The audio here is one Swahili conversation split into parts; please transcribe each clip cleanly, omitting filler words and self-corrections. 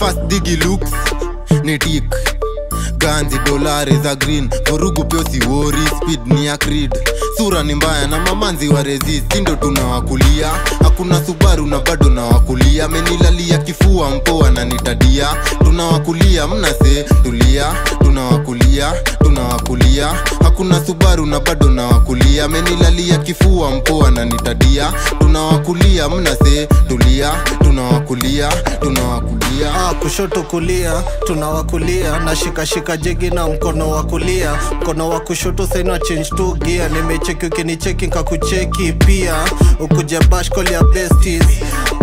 First digi looks ni tik, ganzi dolari za green, vurugu pio si worry, speed ni ya creed. Sura ni mbaya na mamanzi wa resist, ndo tunawakulia. Hakuna Subaru na bado na wakulia. Menilalia kifua mpoa na nitadia. Tunawakulia mnase tulia, tunawakulia, tunawakulia. Hakuna Subaru na bado na wakulia. Menilalia kifua mpoa na nitadia. Tunawakulia mnase tulia, tunawakulia, tunawakulia. Kushoto kulia, tunawakulia. Na shika jegi na mkono wa kulia. Mkono wa kushoto saina change to gear. Nimecheki ukinicheki nkakucheki pia. Ukuje bash call ya besties.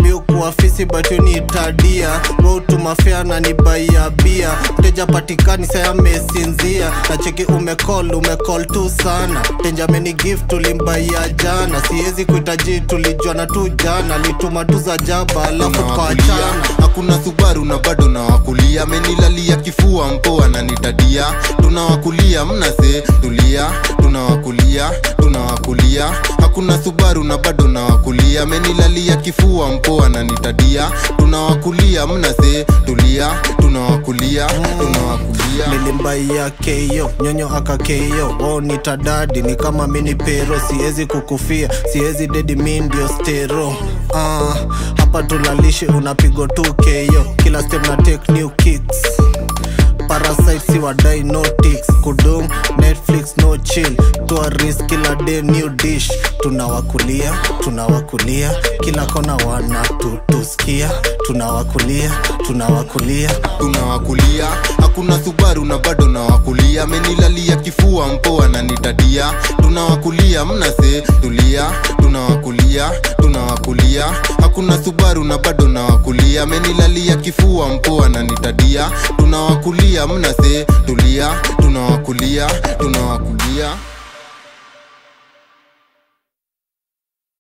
Miuku afisi but you need tadia. Wautu mafia na nibaia bia. Teja patikani saya mesinzia. Na cheki umecall tu sana. Tenja meni gift tulimbaia jana. Siezi kuitaji tulijuana tu jana. Lituma tu za jaba alafu kwa achana. Hakuna Subaru na bado na wakulia. Menilalia kifua mpoa na nitadia. Tunawakulia mnase tulia, tunawakulia, tunawakulia. Hakuna Subaru na bado na wakulia. Menilalia kifua mpoa na nitadia. Tunawakulia mnase tulia, tunawakulia, tunawakulia. Nilimbaia KO, nyonyo aka KO. Wao nitadadi ni kama mini pero. Siezi kukufia, siezi dedi mi ndio stero. Hapa tulalishi unapigo 2KO. Kila step na take new kicks. Parasite si wadai no ticks. Kudum, Netflix no chill. Tourist kila day new dish. Tunawakulia, tunawakulia. Kila kona wana tutusikia. Tunawakulia, tunawakulia, tunawakulia. Hakuna Subaru na bado na wakulia. Menilalia kifua mpoa na nitadia. Tunawakulia mnase tulia, tunawakulia, tunawakulia. Hakuna Subaru na bado na wakulia. Menilalia kifua mpoa na nitadia. Tunawakulia mnase tulia, tunawakulia, tunawakulia.